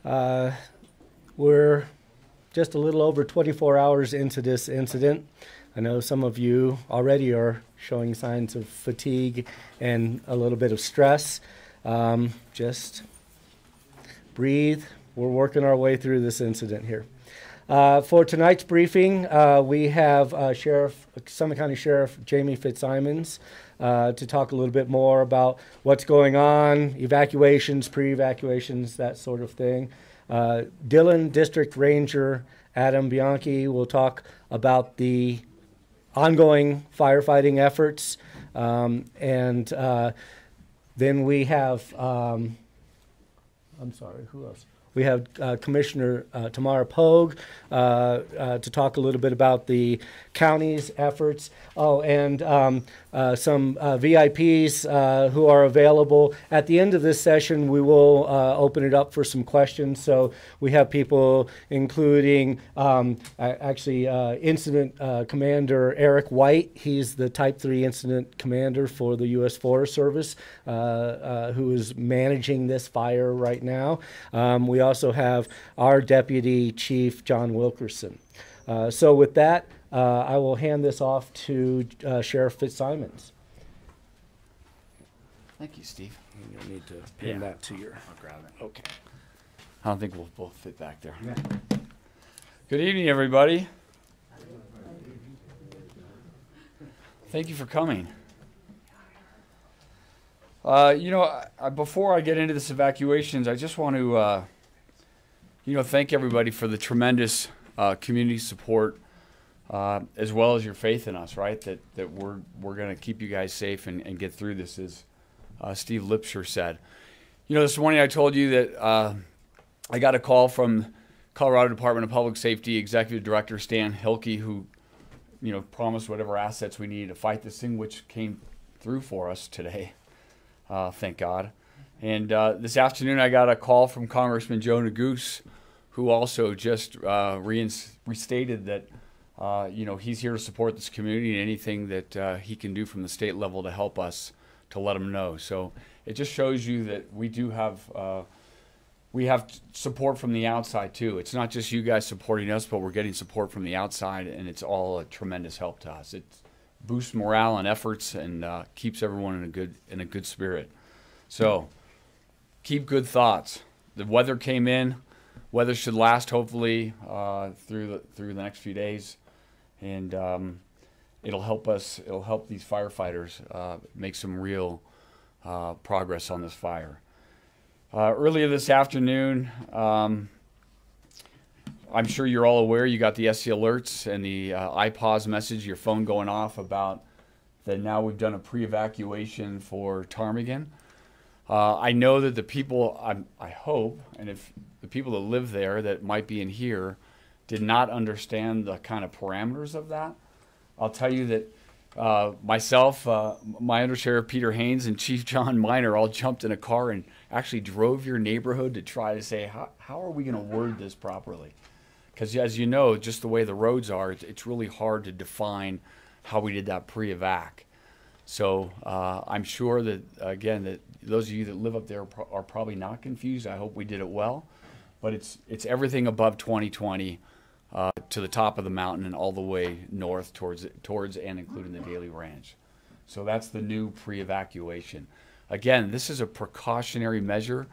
We're just a little over 24 hours into this incident. I know some of you already are showing signs of fatigue and a little bit of stress. Just breathe. We're working our way through this incident here. For tonight's briefing, we have Summit County Sheriff Jamie Fitzsimons to talk a little bit more about what's going on, evacuations, pre-evacuations, that sort of thing. Dillon District Ranger Adam Bianchi will talk about the ongoing firefighting efforts. And then we have, I'm sorry, who else? We have Commissioner Tamara Pogue to talk a little bit about the county's efforts. Oh, and some VIPs who are available. At the end of this session, we will open it up for some questions. So we have people including Incident Commander Eric White. He's the Type 3 Incident Commander for the U.S. Forest Service, who is managing this fire right now. We also have our Deputy Chief, John Wilkerson. So with that, I will hand this off to Sheriff Fitzsimons. Thank you, Steve. You'll need to pin that to your... I'll grab it. Okay. I don't think we'll both fit back there. Yeah. Good evening, everybody. Thank you for coming. Before I get into this evacuations, I just want to, thank everybody for the tremendous community support, as well as your faith in us, right? That we're going to keep you guys safe and get through this, as Steve Lipsher said. This morning I told you that I got a call from Colorado Department of Public Safety Executive Director Stan Hilke, who, promised whatever assets we need to fight this thing, which came through for us today. Thank God. And this afternoon I got a call from Congressman Joe Neguse, who also just restated that he's here to support this community and anything that he can do from the state level to help us, to let him know. So it just shows you that we do have support from the outside too. It's not just you guys supporting us, but we're getting support from the outside, and it's all a tremendous help to us. It boosts morale and efforts and keeps everyone in a good spirit. So keep good thoughts. The weather came in. Weather should last hopefully through the next few days, and it'll help us. It'll help these firefighters make some real progress on this fire. Earlier this afternoon, I'm sure you're all aware. You got the SC alerts and the iPause message, your phone going off about that. Now we've done a pre-evacuation for Ptarmigan. I know that the people, I hope, and if the people that live there that might be in here did not understand the kind of parameters of that, I'll tell you that myself, my Undersheriff Peter Haynes, and Chief John Miner all jumped in a car and actually drove your neighborhood to try to say, how are we going to word this properly? Because as you know, just the way the roads are, it's really hard to define how we did that pre-evac. So I'm sure that, again, that those of you that live up there are probably not confused. I hope we did it well. But it's everything above 2020 to the top of the mountain and all the way north towards and including the Daly Ranch. So that's the new pre-evacuation. Again, this is a precautionary measure.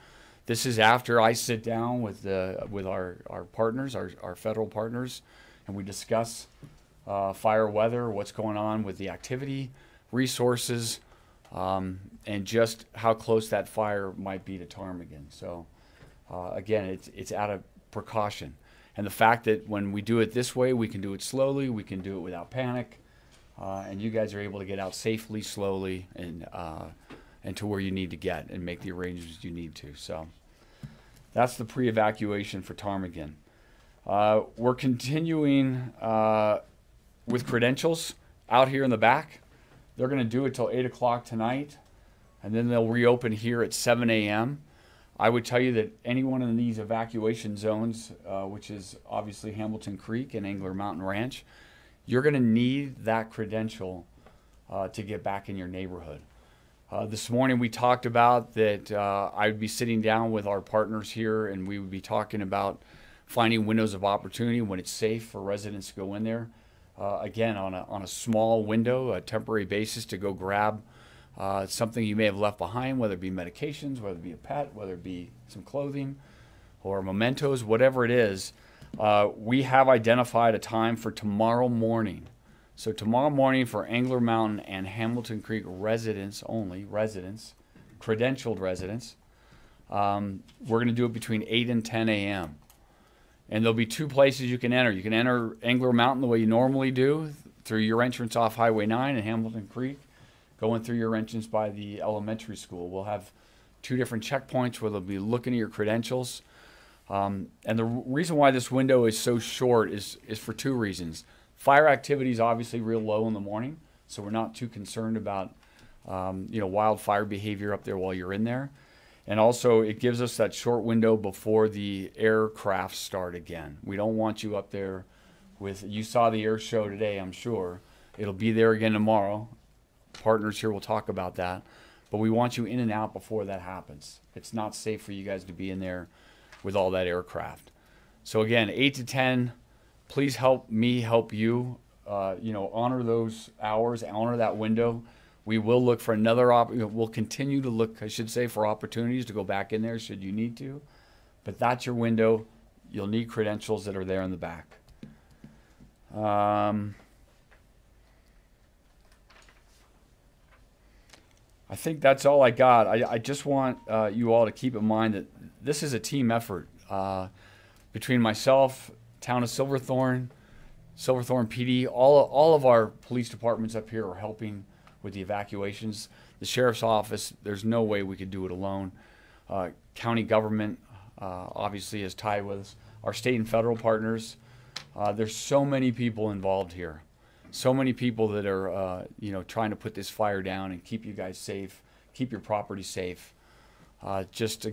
This is after I sit down with our partners, our federal partners, and we discuss fire weather, what's going on with the activity, resources, and just how close that fire might be to Ptarmigan. So again, it's out of precaution. And the fact that when we do it this way, we can do it slowly, we can do it without panic, and you guys are able to get out safely, slowly, and to where you need to get and make the arrangements you need to. So that's the pre-evacuation for Ptarmigan. We're continuing with credentials out here in the back. They're going to do it till 8 o'clock tonight, and then they'll reopen here at 7 a.m. I would tell you that anyone in these evacuation zones, which is obviously Hamilton Creek and Angler Mountain Ranch, you're going to need that credential to get back in your neighborhood. This morning we talked about that I would be sitting down with our partners here and we would be talking about finding windows of opportunity when it's safe for residents to go in there. Again, on a small window, a temporary basis to go grab something you may have left behind, whether it be medications, whether it be a pet, whether it be some clothing or mementos, whatever it is. We have identified a time for tomorrow morning. So tomorrow morning for Angler Mountain and Hamilton Creek residents only, credentialed residents, we're going to do it between 8 and 10 a.m. And there'll be two places you can enter. You can enter Angler Mountain the way you normally do, through your entrance off Highway 9 in Hamilton Creek, going through your entrance by the elementary school. We'll have two different checkpoints where they'll be looking at your credentials. And the reason why this window is so short is for two reasons. Fire activity is obviously real low in the morning, so we're not too concerned about wildfire behavior up there while you're in there. And also, it gives us that short window before the aircraft start again. We don't want you up there with, you saw the air show today, I'm sure. It'll be there again tomorrow. Partners here will talk about that. But we want you in and out before that happens. It's not safe for you guys to be in there with all that aircraft. So again, 8 to 10, please help me help you. Honor those hours, honor that window. We will look for we'll continue to look, I should say, for opportunities to go back in there should you need to. But that's your window. You'll need credentials that are there in the back. I think that's all I got. I just want you all to keep in mind that this is a team effort between myself, Town of Silverthorne, Silverthorne PD, all of our police departments up here are helping with the evacuations. The sheriff's office, there's no way we could do it alone. County government obviously is tied with us. Our state and federal partners. There's so many people involved here. So many people that are trying to put this fire down and keep you guys safe, keep your property safe. Just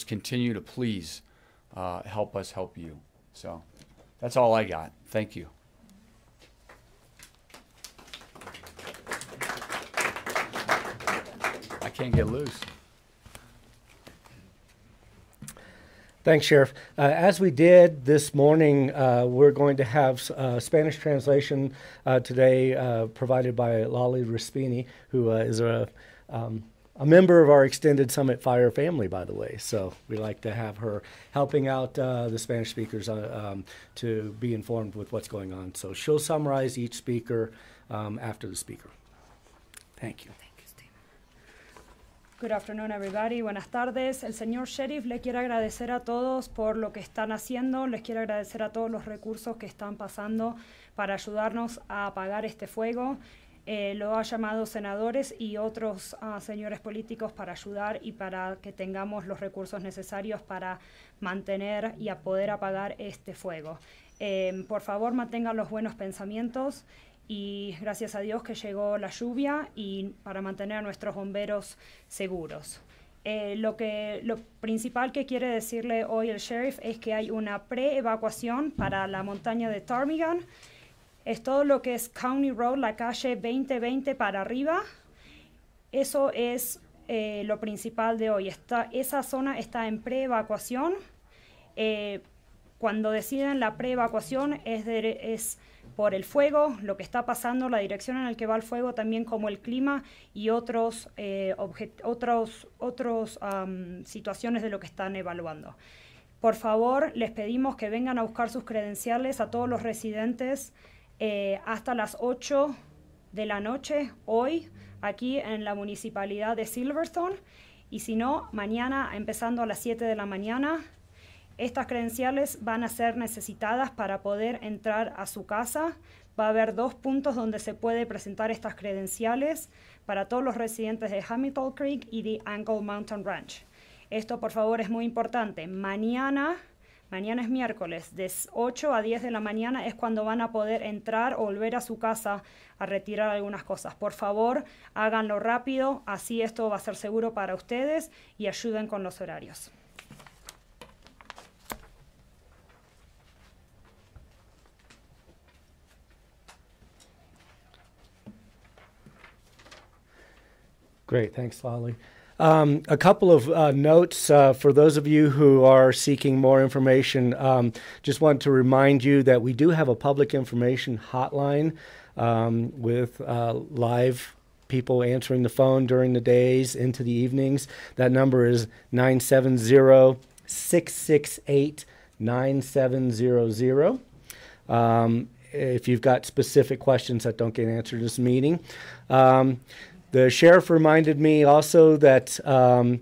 continue to please help us help you. So that's all I got. Thank you. I can't get loose. Thanks, Sheriff. As we did this morning, we're going to have Spanish translation today provided by Lali Rispini, who is a member of our extended Summit Fire family, by the way. So we like to have her helping out the Spanish speakers to be informed with what's going on. So she'll summarize each speaker after the speaker. Thank you. Good afternoon, everybody. Buenas tardes. El señor Sheriff le quiere agradecer a todos por lo que están haciendo. Les quiero agradecer a todos los recursos que están pasando para ayudarnos a apagar este fuego. Lo ha llamado senadores y otros señores políticos para ayudar y para que tengamos los recursos necesarios para mantener y a poder apagar este fuego. Por favor, mantengan los buenos pensamientos. Y gracias a Dios que llegó la lluvia y para mantener a nuestros bomberos seguros. Lo principal que quiere decirle hoy el sheriff es que hay una pre-evacuación para la montaña de Ptarmigan. Es todo lo que es County Road, la calle 2020 para arriba. Eso es lo principal de hoy. Esa zona está en pre-evacuación. Cuando deciden la pre-evacuación es por el fuego, lo que está pasando, la dirección en la que va el fuego, también como el clima y otros situaciones de lo que están evaluando. Por favor, les pedimos que vengan a buscar sus credenciales a todos los residentes hasta las 8 de la noche hoy, aquí en la municipalidad de Silverthorne, y si no, mañana empezando a las 7 de la mañana. Estas credenciales van a ser necesitadas para poder entrar a su casa. Va a haber 2 puntos donde se puede presentar estas credenciales para todos los residentes de Hamilton Creek y de Angle Mountain Ranch. Esto, por favor, es muy importante. Mañana es miércoles, de 8 a 10 de la mañana es cuando van a poder entrar o volver a su casa a retirar algunas cosas. Por favor, háganlo rápido, así esto va a ser seguro para ustedes y ayuden con los horarios. Great, thanks, Lolly. A couple of notes for those of you who are seeking more information. Just want to remind you that we do have a public information hotline with live people answering the phone during the days into the evenings. That number is 970-668-9700. If you've got specific questions that don't get answered in this meeting. The sheriff reminded me also that to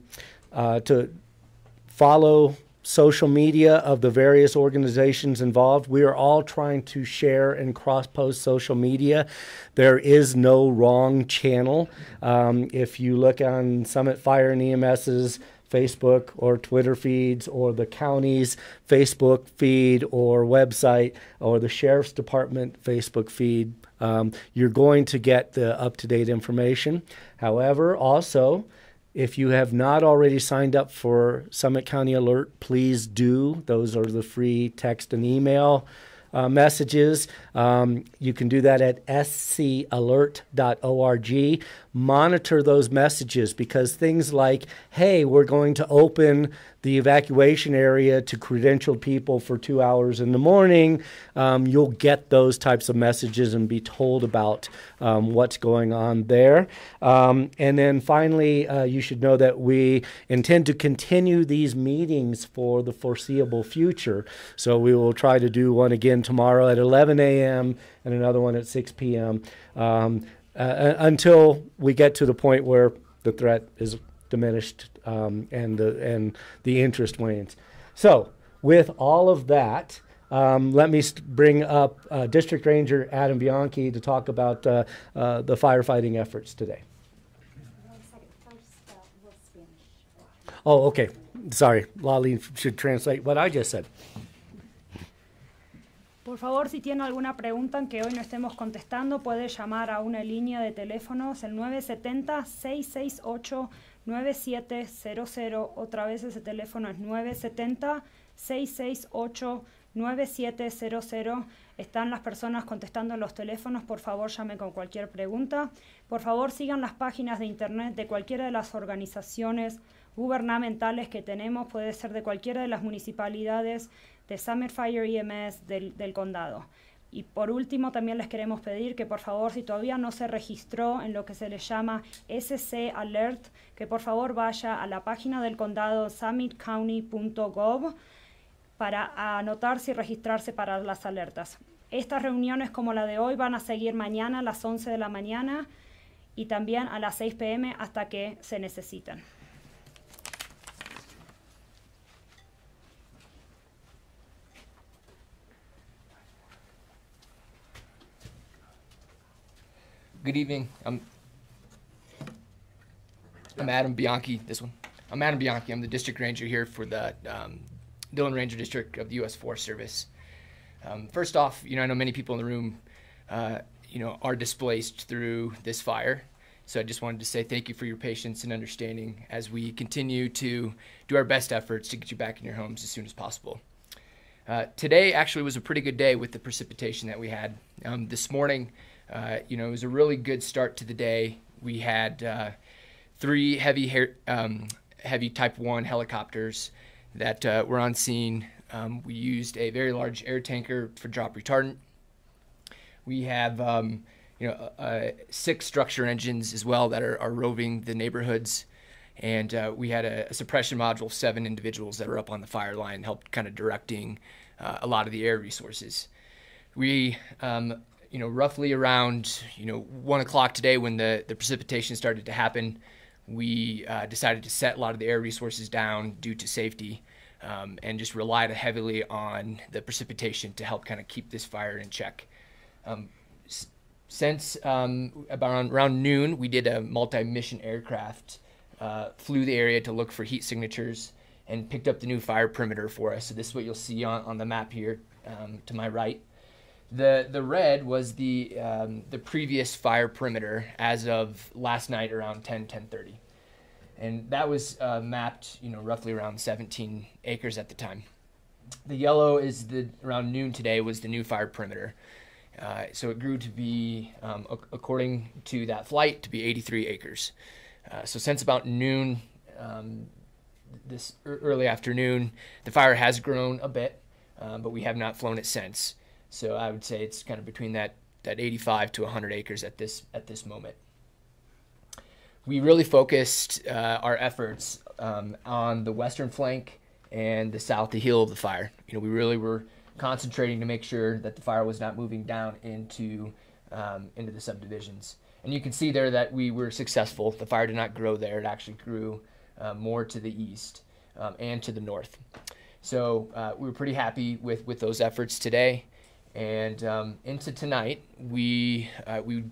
follow social media of the various organizations involved. We are all trying to share and cross-post social media. There is no wrong channel. If you look on Summit Fire and EMS's Facebook or Twitter feeds, or the county's Facebook feed or website, or the Sheriff's Department Facebook feed, you're going to get the up-to-date information. However, also, if you have not already signed up for Summit County Alert, please do. Those are the free text and email messages. You can do that at scalert.org. Monitor those messages, because things like, hey, we're going to open the evacuation area to credentialed people for 2 hours in the morning, you'll get those types of messages and be told about what's going on there. And then finally, you should know that we intend to continue these meetings for the foreseeable future. So we will try to do one again tomorrow at 11 a.m. and another one at 6 p.m. Until we get to the point where the threat is diminished and the interest wanes. So with all of that, let me bring up District Ranger Adam Bianchi to talk about the firefighting efforts today. Oh, okay. Sorry, Lolly should translate what I just said. Por favor, si tiene alguna pregunta en que hoy no estemos contestando, puede llamar a una línea de teléfonos, el 970-668-9700. Otra vez ese teléfono es 970-668-9700. Están las personas contestando los teléfonos. Por favor, llame con cualquier pregunta. Por favor, sigan las páginas de internet de cualquiera de las organizaciones gubernamentales que tenemos. Puede ser de cualquiera de las municipalidades, de Summit Fire EMS del condado. Y por último, también les queremos pedir que por favor, si todavía no se registró en lo que se le llama SC Alert, que por favor vaya a la página del condado summitcounty.gov para anotarse y registrarse para las alertas. Estas reuniones como la de hoy van a seguir mañana a las 11 de la mañana y también a las 6 p.m. hasta que se necesiten. Good evening. I'm Adam Bianchi. This one. I'm Adam Bianchi. I'm the district ranger here for the Dillon Ranger District of the U.S. Forest Service. First off, I know many people in the room, are displaced through this fire. So I just wanted to say thank you for your patience and understanding as we continue to do our best efforts to get you back in your homes as soon as possible. Today actually was a pretty good day with the precipitation that we had. This morning, it was a really good start to the day. We had 3 heavy Type 1 helicopters that were on scene. We used a very large air tanker for drop retardant. We have 6 structure engines as well that are roving the neighborhoods. And we had a suppression module of 7 individuals that were up on the fire line, helped kind of directing a lot of the air resources. We roughly around 1 o'clock today, when the precipitation started to happen, we decided to set a lot of the air resources down due to safety, and just relied heavily on the precipitation to help kind of keep this fire in check. Since about around noon, we did a multi-mission aircraft, flew the area to look for heat signatures, and picked up the new fire perimeter for us. So this is what you'll see on the map here to my right. The red was the previous fire perimeter as of last night around 10:30, and that was mapped roughly around 17 acres at the time. The yellow is around noon today was the new fire perimeter, so it grew to be according to that flight to be 83 acres. So since about noon, this early afternoon, the fire has grown a bit, but we have not flown it since. So I would say it's kind of between that 85 to 100 acres at this moment. We really focused our efforts on the western flank and the south, the heel of the fire. We really were concentrating to make sure that the fire was not moving down into the subdivisions. And you can see there that we were successful. The fire did not grow there. It actually grew more to the east and to the north. So we were pretty happy with those efforts today. And into tonight, we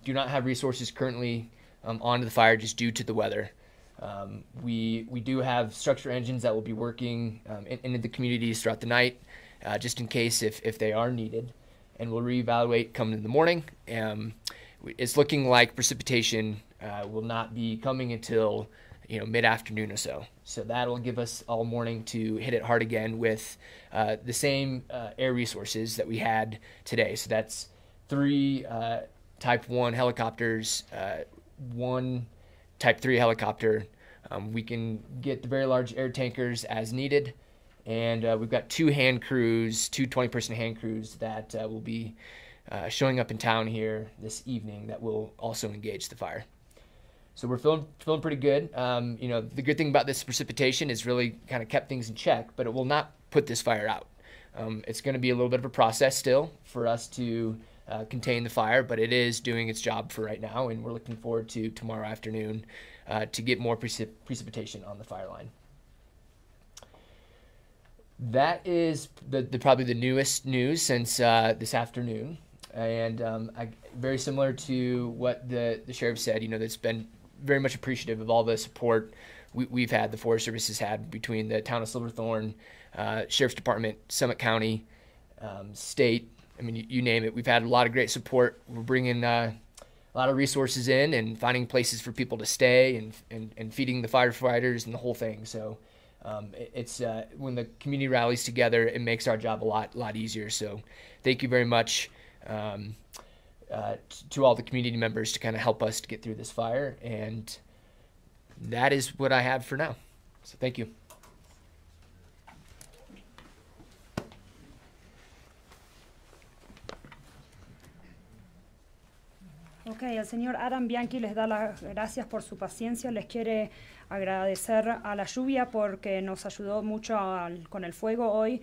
do not have resources currently onto the fire just due to the weather. We do have structure engines that will be working into the communities throughout the night, just in case if they are needed. And we'll reevaluate coming in the morning. It's looking like precipitation will not be coming until mid-afternoon or so. So that'll give us all morning to hit it hard again with the same air resources that we had today. So that's 3 Type 1 helicopters, 1 Type 3 helicopter. We can get the very large air tankers as needed. And we've got 2 hand crews, 2 20-person hand crews that will be showing up in town here this evening that will also engage the fire. So we're feeling pretty good. The good thing about this precipitation is really kind of kept things in check, but it will not put this fire out. It's going to be a little bit of a process still for us to contain the fire, but it is doing its job for right now, and we're looking forward to tomorrow afternoon to get more precipitation on the fire line. That is probably the newest news since this afternoon, and very similar to what the sheriff said. That's been very much appreciative of all the support we've had, the Forest Service has had between the town of Silverthorne, Sheriff's Department, Summit County, state. I mean, you name it. We've had a lot of great support. We're bringing a lot of resources in and finding places for people to stay and feeding the firefighters and the whole thing. So it's when the community rallies together, it makes our job a lot easier. So thank you very much to all the community members to kind of help us to get through this fire. And that is what I have for now. So thank you. Ok, el señor Adam Bianchi les da las gracias por su paciencia. Les quiere agradecer a la lluvia porque nos ayudó mucho con el fuego hoy.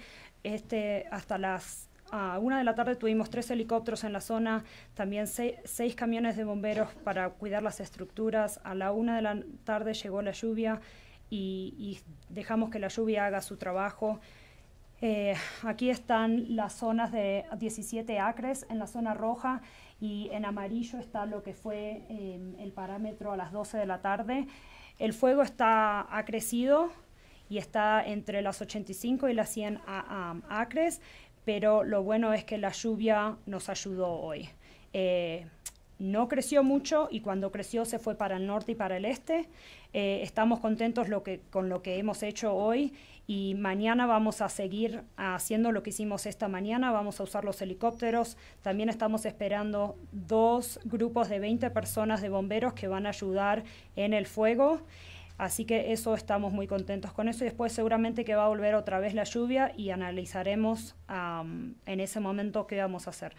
Hasta las 1 de la tarde tuvimos 3 helicópteros en la zona, también 6 camiones de bomberos para cuidar las estructuras. A la 1 de la tarde llegó la lluvia y dejamos que la lluvia haga su trabajo. Aquí están las zonas de 17 acres en la zona roja, y en amarillo está lo que fue el parámetro a las 12 de la tarde. El fuego ha crecido y está entre las 85 y las 100 acres, pero lo bueno es que la lluvia nos ayudó hoy. No creció mucho, y cuando creció se fue para el norte y para el este. Estamos contentos con lo que hemos hecho hoy, y mañana vamos a seguir haciendo lo que hicimos esta mañana. Vamos a usar los helicópteros. También estamos esperando 2 grupos de 20 personas de bomberos que van a ayudar en el fuego. Así que estamos muy contentos con eso, y después seguramente que va a volver otra vez la lluvia y analizaremos en ese momento qué vamos a hacer.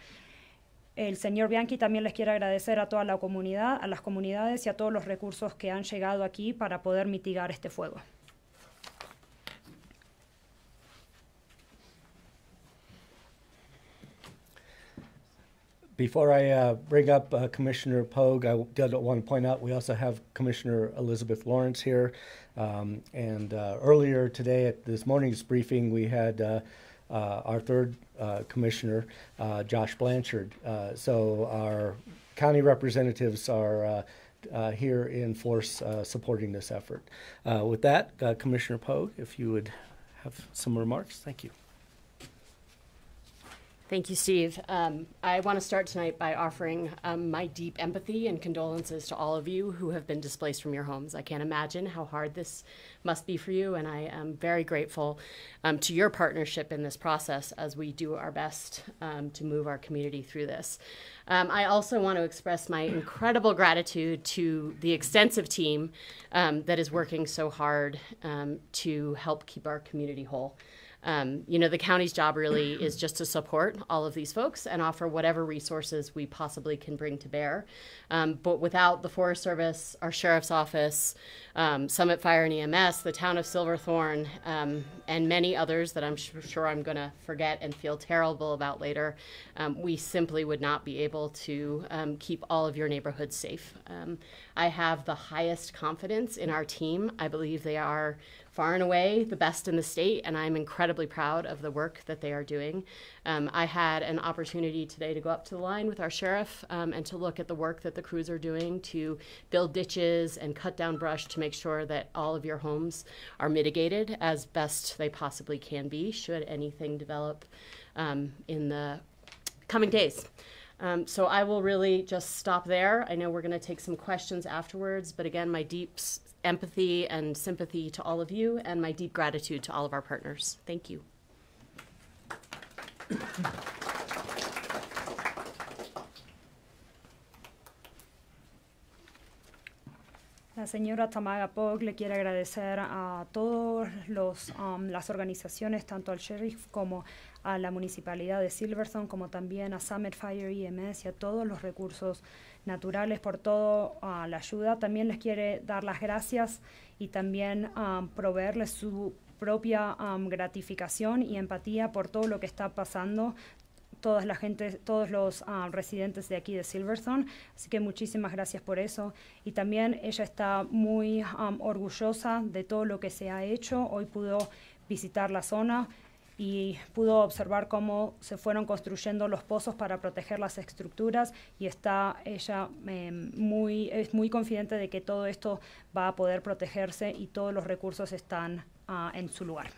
El señor Bianchi también les quiere agradecer a toda la comunidad, a las comunidades y a todos los recursos que han llegado aquí para poder mitigar este fuego. Before I bring up Commissioner Pogue, I did want to point out we also have Commissioner Elizabeth Lawrence here. Earlier today at this morning's briefing, we had our 3rd commissioner, Josh Blanchard. So our county representatives are here in force supporting this effort. With that, Commissioner Pogue, if you would have some remarks. Thank you. Thank you, Steve. I want to start tonight by offering my deep empathy and condolences to all of you who have been displaced from your homes. I can't imagine how hard this must be for you, and I am very grateful to your partnership in this process as we do our best to move our community through this. I also want to express my incredible gratitude to the extensive team that is working so hard to help keep our community whole. The county's job really is just to support all of these folks and offer whatever resources we possibly can bring to bear. But without the Forest Service, our Sheriff's Office, Summit Fire and EMS, the town of Silverthorne, and many others that I'm sure I'm going to forget and feel terrible about later, we simply would not be able to keep all of your neighborhoods safe. I have the highest confidence in our team. I believe they are far and away the best in the state, and I'm incredibly proud of the work that they are doing. I had an opportunity today to go up to the line with our sheriff and to look at the work that the crews are doing to build ditches and cut down brush to make sure that all of your homes are mitigated as best they possibly can be should anything develop in the coming days. So I will really just stop there. I know we're going to take some questions afterwards, but again, my deep empathy and sympathy to all of you and my deep gratitude to all of our partners. Thank you. La señora Tamaga Pog le quiere agradecer a todas las organizaciones, tanto al sheriff como a la municipalidad de Silverthorne, como también a Summit Fire EMS y a todos los recursos naturales por toda la ayuda. También les quiere dar las gracias y también proveerles su propia gratificación y empatía por todo lo que está pasando. Todos los residentes de aquí de Silverthorne, así que muchísimas gracias por eso. Y también ella está muy orgullosa de todo lo que se ha hecho. Hoy pudo visitar la zona y pudo observar cómo se fueron construyendo los pozos para proteger las estructuras y está ella es muy confidente de que todo esto va a poder protegerse y todos los recursos están en su lugar.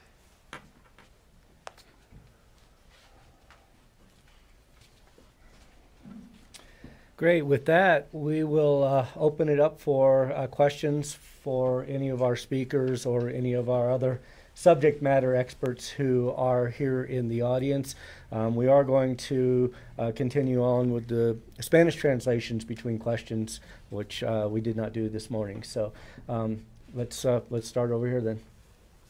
Great. With that, we will open it up for questions for any of our speakers or any of our other subject matter experts who are here in the audience. We are going to continue on with the Spanish translations between questions, which we did not do this morning. So let's start over here then.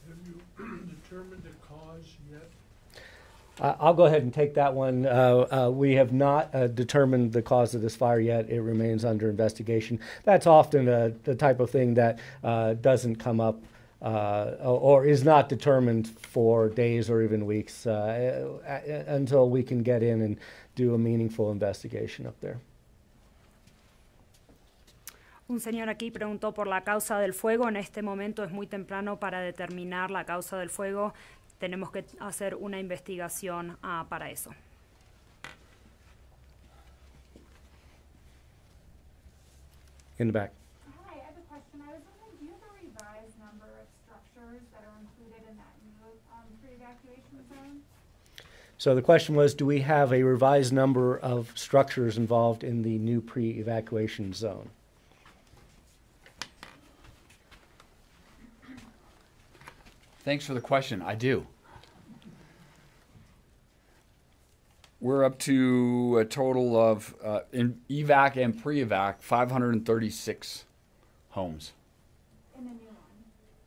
Have you determined the cause yet? I'll go ahead and take that one. We have not determined the cause of this fire yet. It remains under investigation. That's often the type of thing that doesn't come up or is not determined for days or even weeks until we can get in and do a meaningful investigation up there. Un señor aquí preguntó por la causa del fuego. En este momento es muy temprano para determinar la causa del fuego. Tenemos que hacer una investigación para eso. In the back. Hi, I have a question. I was wondering, do you have a revised number of structures that are included in that new pre-evacuation zone? So the question was, do we have a revised number of structures involved in the new pre-evacuation zone? Thanks for the question. I do. We're up to a total of, in evac and pre-evac, 536 homes. In the new one?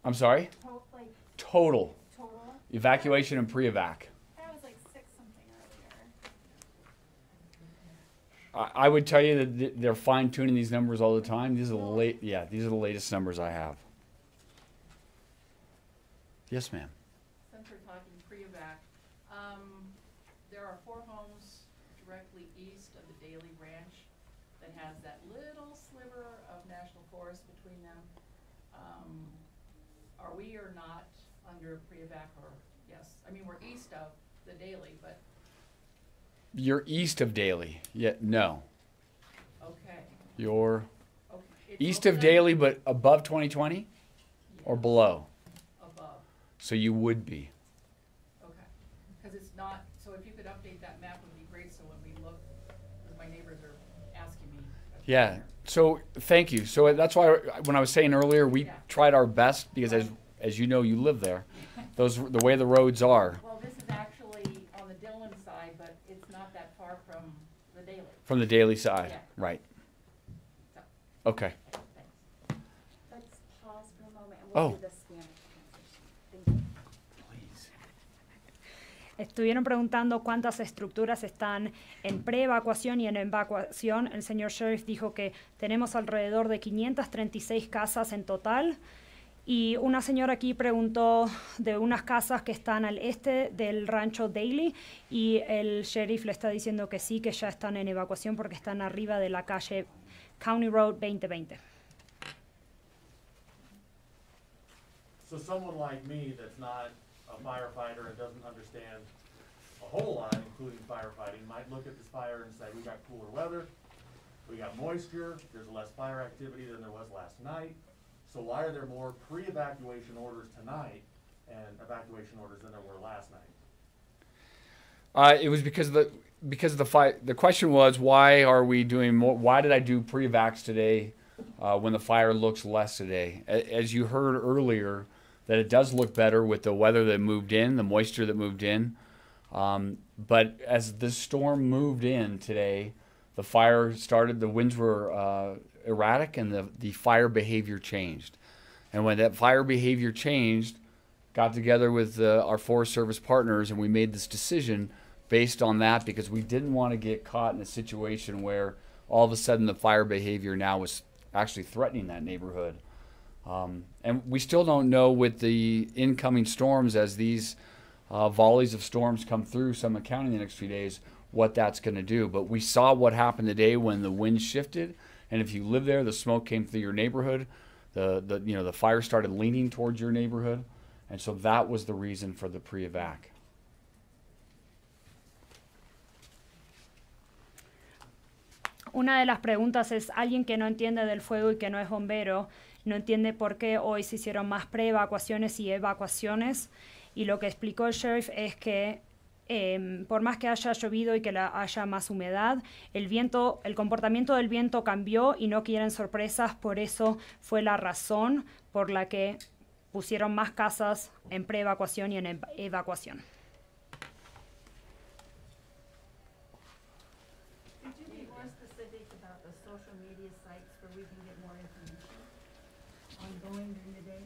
I'm sorry? Total. Total? Evacuation and pre-evac. That was like 6 something earlier. I would tell you that they're fine-tuning these numbers all the time. These are the latest numbers I have. Yes, ma'am. Since we're talking pre-evac, there are 4 homes directly east of the Daly Ranch that has that little sliver of national forest between them. Are we or not under pre-evac or yes? I mean, we're east of the Daly, but. You're east of Daly. Yeah, no. Okay. You're Okay. east of Daly, but above 2020 or below? Above. So you would be. Okay. Because it's not, so if you could update that map would be great, so when we look, because my neighbors are asking me. Yeah. So thank you. So that's why when I was saying earlier, we tried our best because as you know, you live there. The way the roads are. Well, this is actually on the Dillon side, but it's not that far from the Daily. From the daily side, Yeah. right? So, Okay. thanks. Let's pause for a moment and we'll Oh. do the Spanish translation. Thank you. Estuvieron preguntando cuántas estructuras están en pre-evacuación y en evacuación. El señor Sheriff dijo que tenemos alrededor de 536 casas en total. Y una señora aquí preguntó de unas casas que están al este del rancho Daly y el sheriff le está diciendo que sí, que ya están en evacuación porque están arriba de la calle County Road 2020. So someone like me that's not a firefighter and doesn't understand a whole lot, including firefighting, might look at this fire and say, we got cooler weather, we got moisture, there's less fire activity than there was last night. So why are there more pre-evacuation orders tonight and evacuation orders than there were last night? It was because the question was, why are we doing more? Why did I do pre-evacs today when the fire looks less today? As you heard earlier, that it does look better with the weather that moved in, the moisture that moved in. But as the storm moved in today, the fire started, the winds were erratic and the fire behavior changed. And when that fire behavior changed, got together with our Forest Service partners and we made this decision based on that because we didn't want to get caught in a situation where all of a sudden the fire behavior now was actually threatening that neighborhood. And we still don't know with the incoming storms as these volleys of storms come through Summit County in the next few days, what that's going to do. But we saw what happened today when the wind shifted, and if you live there, the smoke came through your neighborhood. The fire started leaning towards your neighborhood, and so that was the reason for the pre-evac. Una de las preguntas es alguien que no entiende del fuego y que no es bombero, no entiende por qué hoy se hicieron más pre-evacuaciones y evacuaciones. Y lo que explicó el sheriff es que por más que haya llovido y que haya más humedad, el comportamiento del viento cambió y no quieren sorpresas, por eso fue la razón por la que pusieron más casas en pre-evacuación y en evacuación. Could you be more specific about the social media sites where we can get more information ongoing during the day?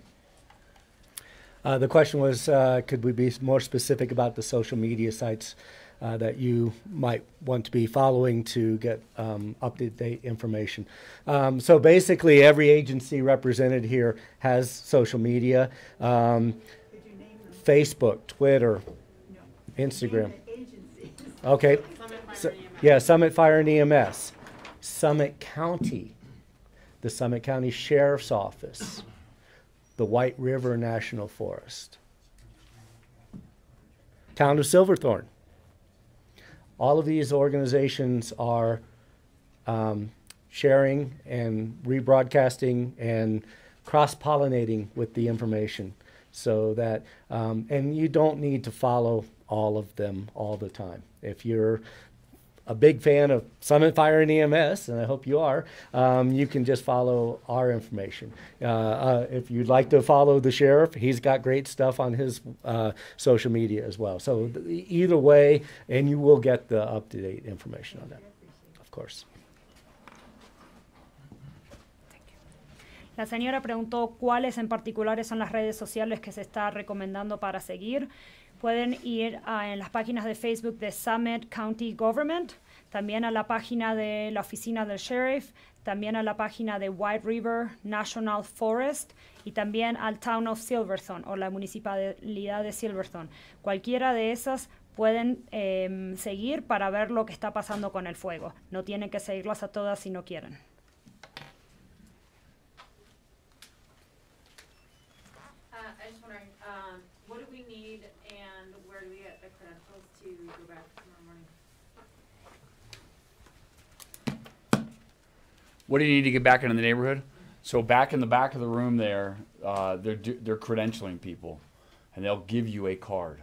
The question was, could we be more specific about the social media sites that you might want to be following to get up-to-date information? So basically, every agency represented here has social media. Could you name them? Facebook, Twitter, No. Instagram. Name the agencies. Okay. Summit Fire and EMS. Summit County, the Summit County Sheriff's Office, the White River National Forest, Town of Silverthorne. All of these organizations are sharing and rebroadcasting and cross-pollinating with the information so that, and you don't need to follow all of them all the time. If you're a big fan of Summit Fire and EMS, and I hope you are, you can just follow our information. If you'd like to follow the sheriff, he's got great stuff on his social media as well. So either way, and you will get the up-to-date information on that, of course. La señora preguntó cuáles en particulares son las redes sociales que se está recomendando para seguir. Pueden ir en las páginas de Facebook de Summit County Government, también a la página de la oficina del sheriff, también a la página de White River National Forest y también al Town of Silverthorne o la municipalidad de Silverthorne. Cualquiera de esas pueden seguir para ver lo que está pasando con el fuego. No tienen que seguirlas a todas si no quieren. I just wondering, what do we need and where do we get the credentials to go back tomorrow morning? What do you need to get back into the neighborhood? So back in the back of the room there, they're credentialing people, and they'll give you a card.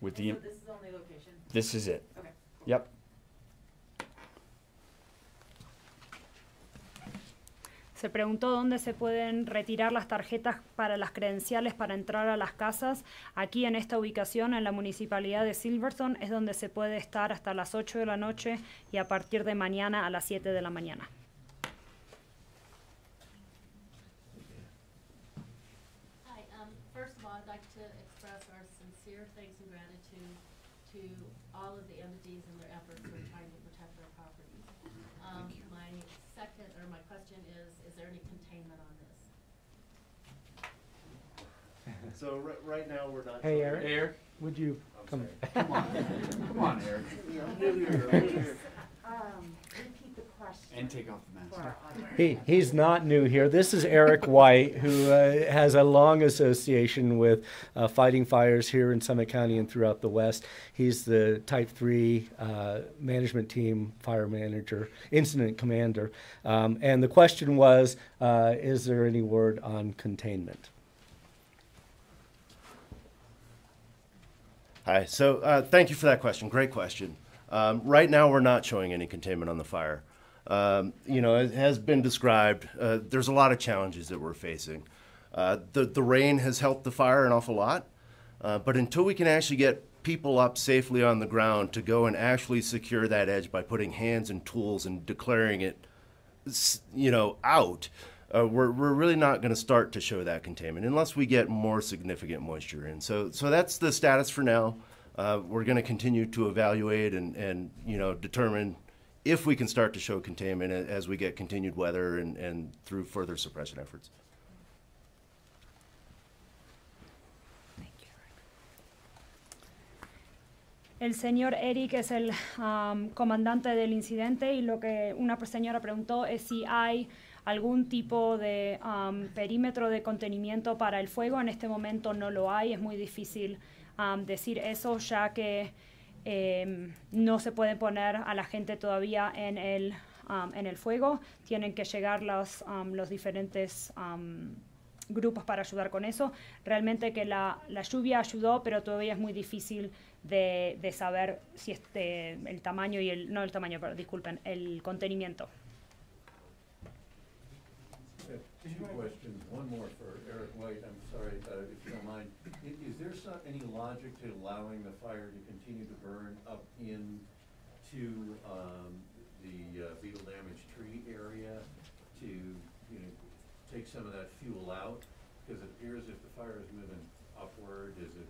with So the, this is the only location? this is it. Okay. Yep. Se preguntó dónde se pueden retirar las tarjetas para las credenciales para entrar a las casas. Aquí en esta ubicación, en la municipalidad de Silverthorne, es donde se puede estar hasta las 8 de la noche y a partir de mañana a las 7 de la mañana. Hi, first of all, I'd like to express our sincere thanks and gratitude to all of the entities and their efforts in trying to protect our properties. My second, or my question is there any containment on this? So right now we're not. Hey, showing- Eric. Eric, Would you come? come on. Come on, Eric. Repeat the question. And take off the for mask. our audience. He's not new here. This is Eric White, who has a long association with fighting fires here in Summit County and throughout the West. He's the Type 3 management team fire manager, incident commander. And the question was, is there any word on containment? Hi, so thank you for that question. Great question. Right now, we're not showing any containment on the fire. You know, it has been described, there's a lot of challenges that we're facing. The rain has helped the fire an awful lot, but until we can actually get people up safely on the ground to go and actually secure that edge by putting hands and tools and declaring it, you know, out, we're really not going to start to show that containment unless we get more significant moisture in. So that's the status for now. We're going to continue to evaluate and you know, determine if we can start to show containment as we get continued weather and through further suppression efforts. El señor Eric es el comandante del incidente y lo que una señora preguntó es si hay algún tipo de perímetro de contenimiento para el fuego. En este momento no lo hay, es muy difícil decir eso ya que no se puede poner a la gente todavía en el fuego. Tienen que llegar los diferentes grupos para ayudar con eso. Realmente que la lluvia ayudó, pero todavía es muy difícil de saber si el tamaño y no el tamaño, pero disculpen, el contenimiento. Two questions, one more for Eric White, I'm sorry, if you don't mind. Is there any logic to allowing the fire to continue to burn up into the beetle damaged tree area to, you know, take some of that fuel out? Because it appears if the fire is moving upward, is it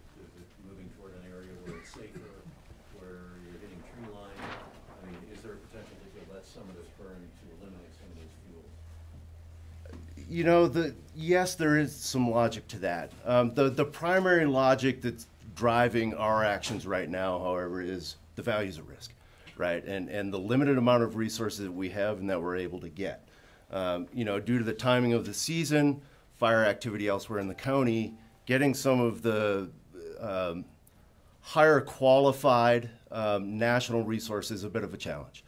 moving toward an area where it's safer, where you're hitting tree line? I mean, is there a potential to let some of this burn to eliminate some of those fuels? You know, yes, there is some logic to that. The primary logic that's driving our actions right now, however, is the values at risk, right? And the limited amount of resources that we have and that we're able to get. You know, due to the timing of the season, fire activity elsewhere in the county, getting some of the higher qualified national resources is a bit of a challenge.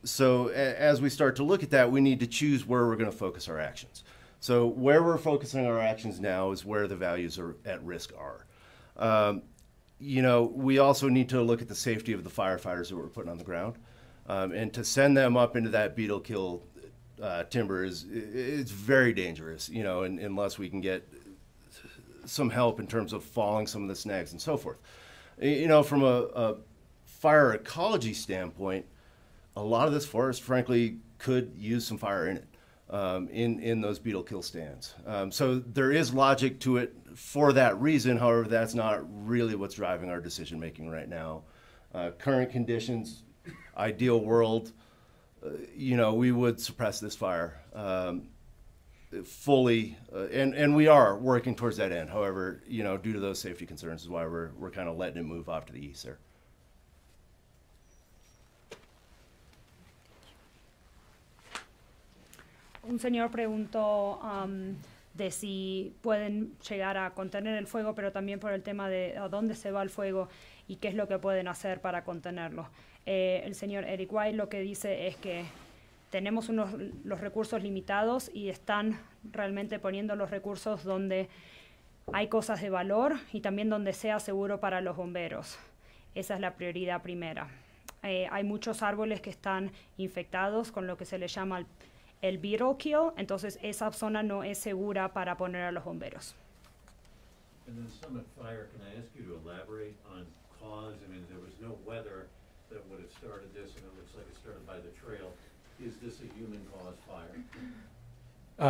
So as we start to look at that, we need to choose where we're going to focus our actions. So where we're focusing our actions now is where the values are at risk are. You know, we also need to look at the safety of the firefighters that we're putting on the ground. And to send them up into that beetle kill timber it's very dangerous, you know, unless we can get some help in terms of falling some of the snags and so forth. You know, from a fire ecology standpoint, a lot of this forest, frankly, could use some fire in it, in those beetle kill stands. So there is logic to it for that reason. However, that's not really what's driving our decision making right now. Current conditions, ideal world, you know, we would suppress this fire fully, and we are working towards that end. However, you know, due to those safety concerns is why we're kind of letting it move off to the east there. Un señor preguntó de si pueden llegar a contener el fuego, pero también por el tema de a dónde se va el fuego y qué es lo que pueden hacer para contenerlo. El señor Eric White lo que dice es que tenemos los recursos limitados y están realmente poniendo los recursos donde hay cosas de valor y también donde sea seguro para los bomberos. Esa es la prioridad primera. Hay muchos árboles que están infectados con lo que se le llama el beetle kill, entonces esa zona no es segura para poner a los bomberos. And then Summit Fire, can I ask you to elaborate on cause? I mean, there was no weather that would have started this, and it looks like it started by the trail. Is this a human-caused fire?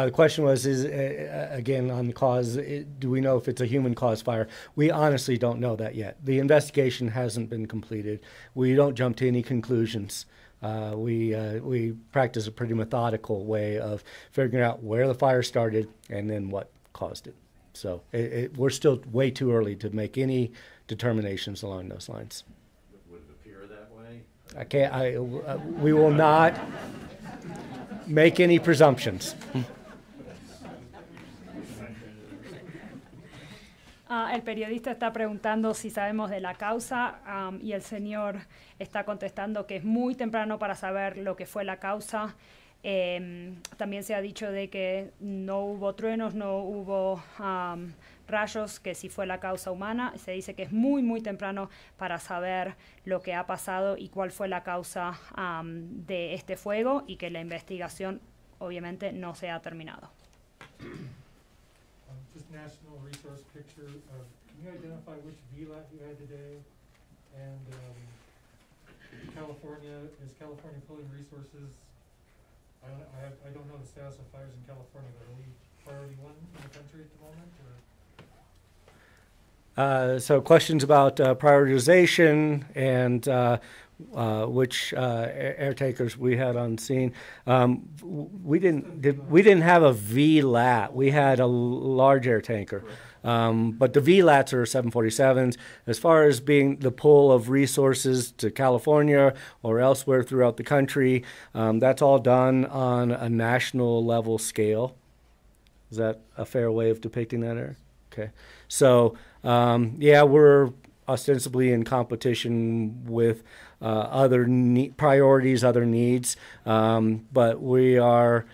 The question was, again, on the cause, do we know if it's a human-caused fire? We honestly don't know that yet. The investigation hasn't been completed. We don't jump to any conclusions. We practice a pretty methodical way of figuring out where the fire started and then what caused it. So we're still way too early to make any determinations along those lines. Would it appear that way? We will not make any presumptions. El periodista está preguntando si sabemos de la causa y el señor está contestando que es muy temprano para saber lo que fue la causa. También se ha dicho de que no hubo truenos, no hubo rayos, que si fue la causa humana. Se dice que es muy, muy temprano para saber lo que ha pasado y cuál fue la causa de este fuego y que la investigación obviamente no se ha terminado. Just national resource picture of, can you identify which VLAT you had today? And California, is California pulling resources? I don't know the status of fires in California, but are we priority one in the country at the moment? Or? So questions about prioritization and which air tankers we had on scene. We didn't have a VLAT. We had a large air tanker. But the VLATs are 747s. As far as being the pull of resources to California or elsewhere throughout the country, that's all done on a national level scale. Is that a fair way of depicting that, Eric? Okay. So, yeah, we're ostensibly in competition with other priorities, other needs, but we are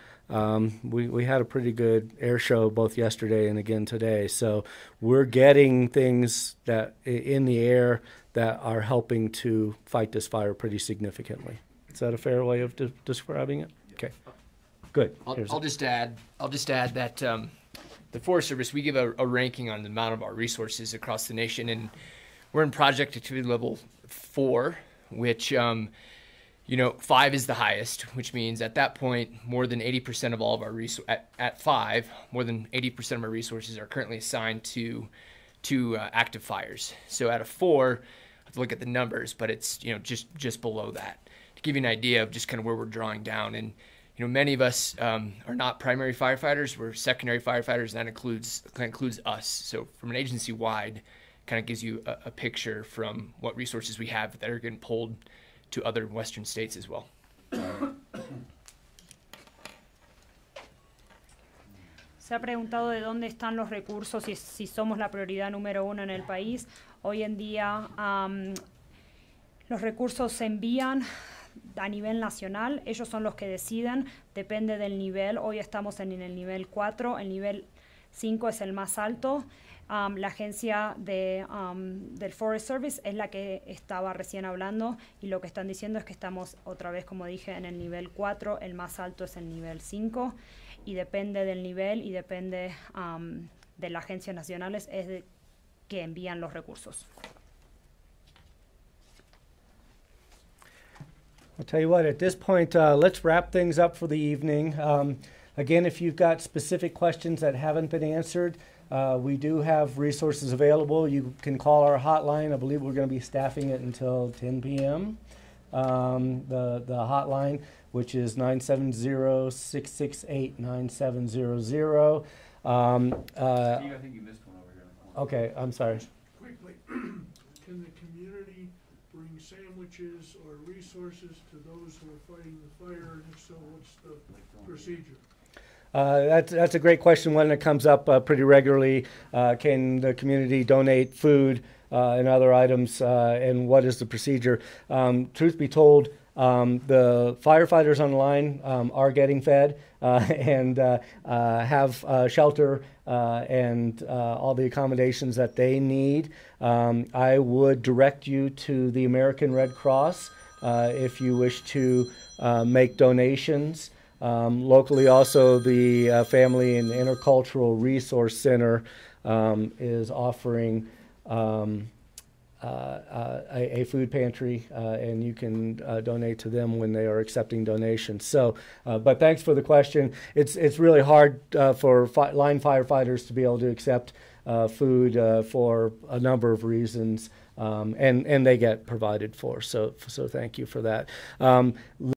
we had a pretty good air show both yesterday and again today. So we're getting things that in the air that are helping to fight this fire pretty significantly. Is that a fair way of describing it? Okay, good. I'll just add that the Forest Service, we give a ranking on the amount of our resources across the nation, and we're in project activity level 4, which 5 is the highest, which means at that point, more than 80% of all of our at 5, more than 80% of our resources are currently assigned to active fires. So at a 4, I have to look at the numbers, but it's just below that to give you an idea of just kind of where we're drawing down. And many of us are not primary firefighters; we're secondary firefighters, and that includes us. So from an agency-wide, kind of gives you a picture from what resources we have that are getting pulled to other western states as well. Se ha preguntado de dónde están los recursos y si somos la prioridad número 1 en el país. Hoy en día los recursos se envían a nivel nacional. Ellos son los que deciden, depende del nivel. Hoy estamos en el nivel 4, el nivel 5 es el más alto. La agencia del Forest Service es la que estaba recién hablando y lo que están diciendo es que estamos otra vez, como dije, en el nivel 4, el más alto es el nivel 5 y depende del nivel y depende de las agencias nacionales es de que envían los recursos. I'll tell you what, at this point, let's wrap things up for the evening. Again, if you've got specific questions that haven't been answered, we do have resources available. You can call our hotline. I believe we're going to be staffing it until 10 p.m. The hotline, which is 970-668-9700. I think you missed one over here. Okay, I'm sorry. Quickly, can the community bring sandwiches or resources to those who are fighting the fire? And if so, what's the procedure? That's a great question, one that comes up pretty regularly. Can the community donate food and other items, and what is the procedure? Truth be told, The firefighters on the line are getting fed and have shelter and all the accommodations that they need. I would direct you to the American Red Cross if you wish to make donations. Locally also, the Family and Intercultural Resource Center is offering a food pantry, and you can donate to them when they are accepting donations. So, but thanks for the question. It's really hard for line firefighters to be able to accept food for a number of reasons, and they get provided for. So thank you for that.